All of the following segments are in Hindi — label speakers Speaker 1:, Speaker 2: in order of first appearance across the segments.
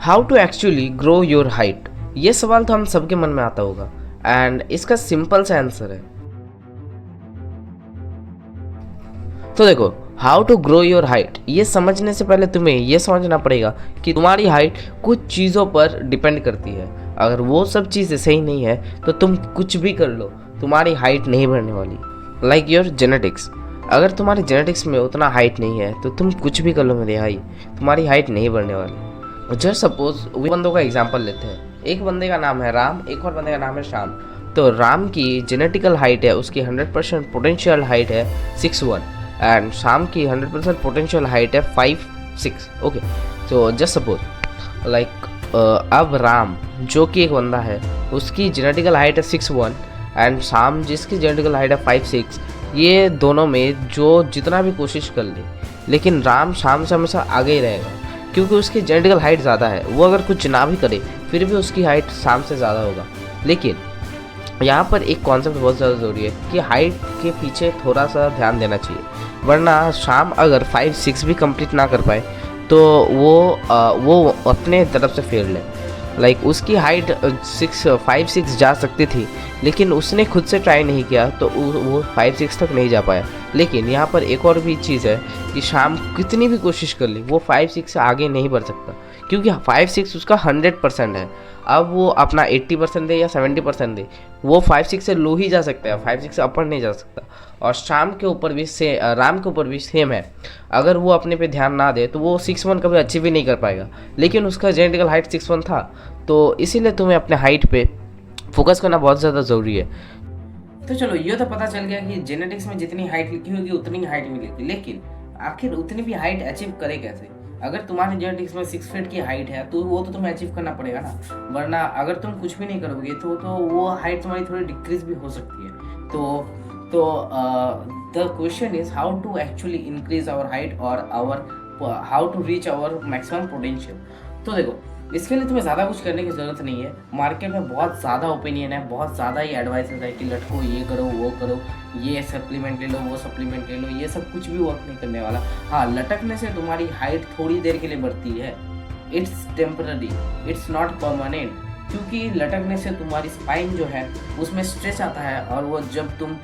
Speaker 1: How to actually grow your height, ये सवाल तो हम सबके मन में आता होगा एंड इसका सिंपल सा आंसर है। तो देखो, how to grow your height ये समझने से पहले तुम्हें ये समझना पड़ेगा कि तुम्हारी हाइट कुछ चीज़ों पर डिपेंड करती है। अगर वो सब चीज़ें सही नहीं है तो तुम कुछ भी कर लो, तुम्हारी हाइट नहीं बढ़ने वाली। लाइक योर जेनेटिक्स, अगर तुम्हारे जेनेटिक्स में उतना हाइट नहीं है तो तुम कुछ भी कर लो मेरे भाई, तुम्हारी हाइट नहीं बढ़ने वाली। जस्ट सपोज वो बंदों का एग्जांपल लेते हैं, एक बंदे का नाम है राम, एक और बंदे का नाम है श्याम। तो राम की जेनेटिकल हाइट है, उसकी 100% पोटेंशियल हाइट है 6'1" एंड श्याम की 100% पोटेंशियल हाइट है 5'6". ओके, तो जस्ट सपोज लाइक अब राम जो कि एक बंदा है, उसकी जेनेटिकल हाइट है 6'1" एंड श्याम जिसकी जेनेटिकल हाइट है 5'6", ये दोनों में जो जितना भी कोशिश कर ले, लेकिन राम श्याम से हमेशा आगे ही रहेगा क्योंकि उसकी जेनेटिकल हाइट ज़्यादा है। वो अगर कुछ ना भी करे फिर भी उसकी हाइट श्याम से ज़्यादा होगा। लेकिन यहाँ पर एक कॉन्सेप्ट बहुत ज़्यादा ज़रूरी है कि हाइट के पीछे थोड़ा सा ध्यान देना चाहिए, वरना श्याम अगर 5'6" भी कंप्लीट ना कर पाए तो वो अपने तरफ से फेल है। लाइक उसकी हाइट 5'6" जा सकती थी, लेकिन उसने खुद से ट्राई नहीं किया तो वो 5'6" तक नहीं जा पाया। लेकिन यहाँ पर एक और भी चीज़ है कि श्याम कितनी भी कोशिश कर ले वो 5'6" से आगे नहीं बढ़ सकता, क्योंकि 5'6" उसका 100% है। अब वो अपना 80% दे या 70% दे, वो 5'6" से लो ही जा सकता है, 5'6" से अपर नहीं जा सकता। और राम के ऊपर भी सेम है, अगर वो अपने पे ध्यान ना दे तो वो 6'1" कभी अचीव भी नहीं कर पाएगा। लेकिन उसका जेनेटिकल हाइट 6'1" था, तो इसीलिए तुम्हें अपने हाइट पे फोकस करना बहुत ज़्यादा ज़रूरी है।
Speaker 2: तो चलो ये तो पता चल गया कि जेनेटिक्स में जितनी हाइट लिखी होगी उतनी हाइट मिलेगी, लेकिन आखिर उतनी भी हाइट अचीव करे कैसे? अगर तुम्हारे जेनेटिक्स में 6 फीट की हाइट है तो वो तो तुम्हें अचीव करना पड़ेगा ना, वरना अगर तुम कुछ भी नहीं करोगे तो वो हाइट तुम्हारी थोड़ी डिक्रीज भी हो सकती है। तो the question is how to actually increase our height और how to reach our maximum potential. तो देखो, इसके लिए तुम्हें ज़्यादा कुछ करने की ज़रूरत नहीं है। मार्केट में बहुत ज़्यादा ओपिनियन है, बहुत ज़्यादा ही एडवाइसेस है कि लटको ये करो वो करो, ये सप्लीमेंट ले लो वो सप्लीमेंट ले लो, ये सब कुछ भी वर्क नहीं करने वाला। हाँ, लटकने से तुम्हारी हाइट थोड़ी देर के लिए बढ़ती है, it's temporary, it's not permanent. क्योंकि लटकने से तुम्हारी स्पाइन जो है उसमें स्ट्रेच आता है, और वो जब तुम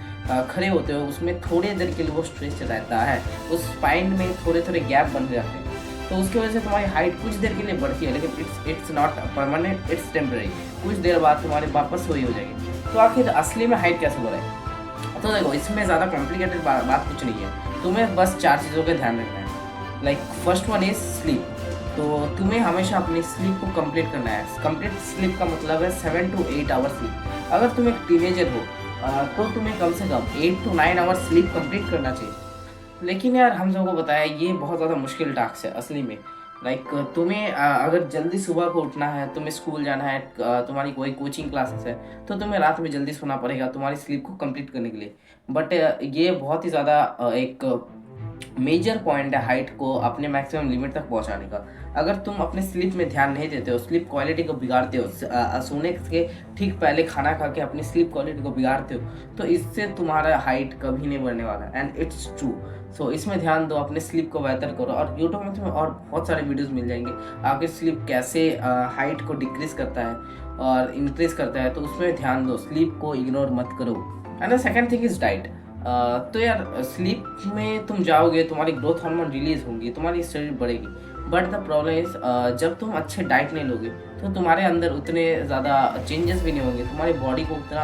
Speaker 2: खड़े होते हो उसमें थोड़ी देर के लिए वो स्ट्रेच रहता है, उस स्पाइन में थोड़े थोड़े गैप बन जाते हैं, तो उसकी वजह से तुम्हारी हाइट कुछ देर के लिए बढ़ती है, लेकिन it's not permanent, it's temporary. कुछ देर बाद तुम्हारी वापस वही हो जाएगी। तो आखिर असली में हाइट कैसे बढ़े? तो देखो, इसमें ज़्यादा कॉम्प्लिकेटेड बात कुछ नहीं है, तुम्हें बस 4 चीज़ों का ध्यान रखना है। Like first one is sleep. तो तुम्हें हमेशा अपनी स्लीप को कंप्लीट करना है। कंप्लीट स्लीप का मतलब है 7 to 8 आवर स्लीप। अगर तुम एक टीनेजर हो तो तुम्हें कम से कम 8 to 9 आवर स्लीप कंप्लीट करना चाहिए। लेकिन यार हम सबको पता है ये बहुत ज़्यादा मुश्किल टास्क है असली में। लाइक तुम्हें अगर जल्दी सुबह को उठना है, तुम्हें स्कूल जाना है, तुम्हारी कोई कोचिंग क्लासेस है, तो तुम्हें रात में जल्दी सोना पड़ेगा तुम्हारी स्लीप को कंप्लीट करने के लिए। बट ये बहुत ही ज़्यादा एक मेजर पॉइंट है हाइट को अपने मैक्सिमम लिमिट तक पहुंचाने का। अगर तुम अपने स्लीप में ध्यान नहीं देते हो, स्लीप क्वालिटी को बिगाड़ते हो, सोने के ठीक पहले खाना खा के अपनी स्लीप क्वालिटी को बिगाड़ते हो, तो इससे तुम्हारा हाइट कभी नहीं बढ़ने वाला, एंड इट्स ट्रू। सो इसमें ध्यान दो, अपने स्लीप को बेहतर करो। और यूट्यूब में तुम्हें और बहुत सारे वीडियोस मिल जाएंगे आपके स्लीप कैसे हाइट को डिक्रीज करता है और इंक्रीज करता है, तो उसमें ध्यान दो, स्लीप को इग्नोर मत करो। And the second thing is diet. तो यार स्लीप में तुम जाओगे, तुम्हारी ग्रोथ हार्मोन रिलीज होंगी, तुम्हारी शरीर बढ़ेगी। बट द प्रॉब्लम इज जब तुम अच्छे डाइट नहीं लोगे तो तुम्हारे अंदर उतने ज़्यादा चेंजेस भी नहीं होंगे, तुम्हारी बॉडी को उतना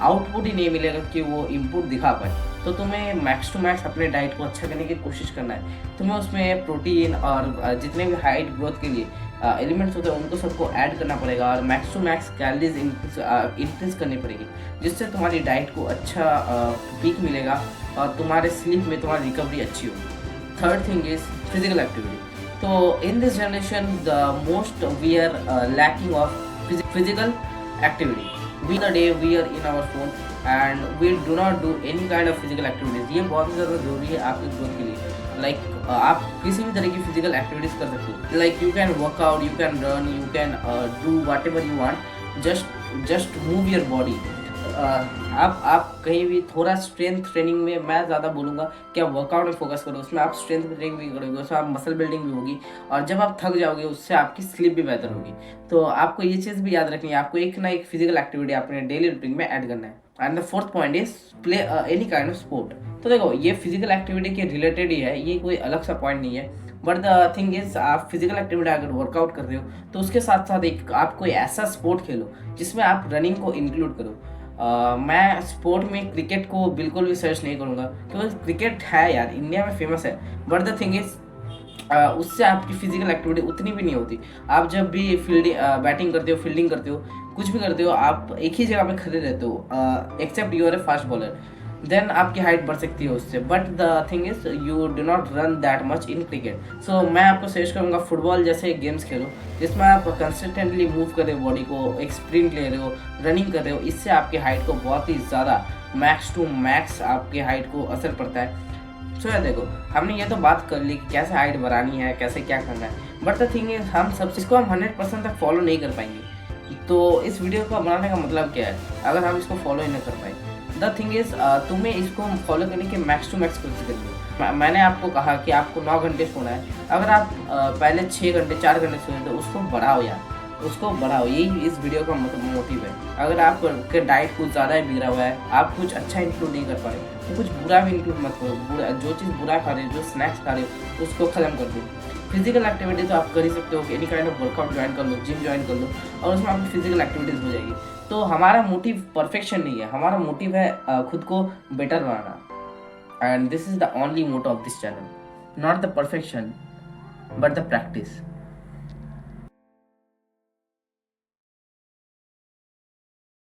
Speaker 2: आउटपुट ही नहीं मिलेगा कि वो इनपुट दिखा पाए। तो तुम्हें मैक्स टू मैक्स अपने डाइट को अच्छा करने की कोशिश करना है। तुम्हें उसमें प्रोटीन और जितने भी हाइट ग्रोथ के लिए एलिमेंट्स होते हैं उनको सबको ऐड करना पड़ेगा, और max to max calories increase करनी पड़ेगी, जिससे तुम्हारी डाइट को अच्छा पीक मिलेगा और तुम्हारे स्लीप में तुम्हारी रिकवरी अच्छी होगी। Third thing is physical activity. तो in this generation the most we are lacking of physical activity. We the day we are in our phone and we do not do any kind of physical activities. ये बहुत ही ज़्यादा जरूरी है आपकी ग्रोथ के लिए। लाइक आप किसी भी तरह की फिजिकल एक्टिविटीज कर सकते हो। Like you can work out, you can run, you can do what ever you want, just move your body. आप कहीं भी थोड़ा स्ट्रेंथ ट्रेनिंग में, मैं ज़्यादा बोलूँगा कि आप वर्कआउट में फोकस करो, उसमें आप स्ट्रेंथ ट्रेनिंग भी करोगे, उसमें आप मसल बिल्डिंग भी होगी, और जब आप थक जाओगे उससे आपकी स्लीप भी बेहतर होगी। तो आपको ये चीज़ भी याद रखनी है, आपको एक ना एक फिजिकल एक्टिविटी अपने डेली रूटीन में ऐड करना है। And the fourth point is play any kind of sport. तो देखो ये फिजिकल एक्टिविटी के रिलेटेड ही है, ये कोई अलग सा पॉइंट नहीं है, बट द थिंग इज आप फिजिकल एक्टिविटी अगर वर्कआउट कर रहे हो तो उसके साथ साथ एक आप कोई ऐसा स्पोर्ट खेलो जिसमें आप रनिंग को इंक्लूड करो। मैं स्पोर्ट में क्रिकेट को बिल्कुल भी सर्च नहीं करूँगा, क्योंकि क्रिकेट है यार इंडिया में फेमस है, बट द थिंग इज उससे आपकी फिजिकल एक्टिविटी उतनी भी नहीं होती। आप जब भी फील्डिंग बैटिंग करते हो, फील्डिंग करते हो, कुछ भी करते हो, आप एक ही जगह पे खड़े रहते हो, except you are a fast bowler, then आपकी हाइट बढ़ सकती है उससे, but the thing is you do not run that much in cricket. So मैं आपको सजेस्ट करूँगा फुटबॉल जैसे गेम्स खेलो जिसमें आप कंसिस्टेंटली मूव कर रहे हो बॉडी को, एक स्प्रिंट ले रहे हो, रनिंग कर रहे हो, इससे आपकी हाइट को बहुत ही ज़्यादा मैक्स टू मैक्स आपकी हाइट को असर पड़ता है। सो यार देखो, हमने ये तो बात कर ली कि कैसे हाइट बढ़ानी है, कैसे क्या करना है, बट द थिंग इज हम सब इसको हम 100% तक फॉलो नहीं कर पाएंगे। तो इस वीडियो को बनाने का मतलब क्या है, अगर हम इसको फॉलो ही नहीं कर पाए। द थिंग इज तुम्हें इसको फॉलो करने की मैक्स टू मैक्स कोशिश करनी है। मैंने आपको कहा कि आपको 9 घंटे सोना है, अगर आप पहले 6 घंटे 4 घंटे सोए तो उसको बढ़ाओ यार, उसको बढ़ाओ, यही इस वीडियो का मोटिव है। अगर आपके डाइट कुछ ज़्यादा ही बिगड़ा हुआ है, आप कुछ अच्छा इंक्लूड नहीं कर पा रहे, तो कुछ बुरा भी इंक्लूड मत करो। बुरा जो चीज़ बुरा खा रहे हो, जो स्नैक्स खा रहे हो, उसको ख़त्म कर दो। फिजिकल एक्टिविटी तो आप कर ही सकते हो, any kind of workout join कर लो, जिम ज्वाइन कर लो, और उसमें आपकी फिजिकल एक्टिविटीज़ हो जाएगी। तो हमारा मोटिव परफेक्शन नहीं है, हमारा मोटिव है खुद को बेटर बनाना। And this is the only motto of this channel, not the perfection but the practice.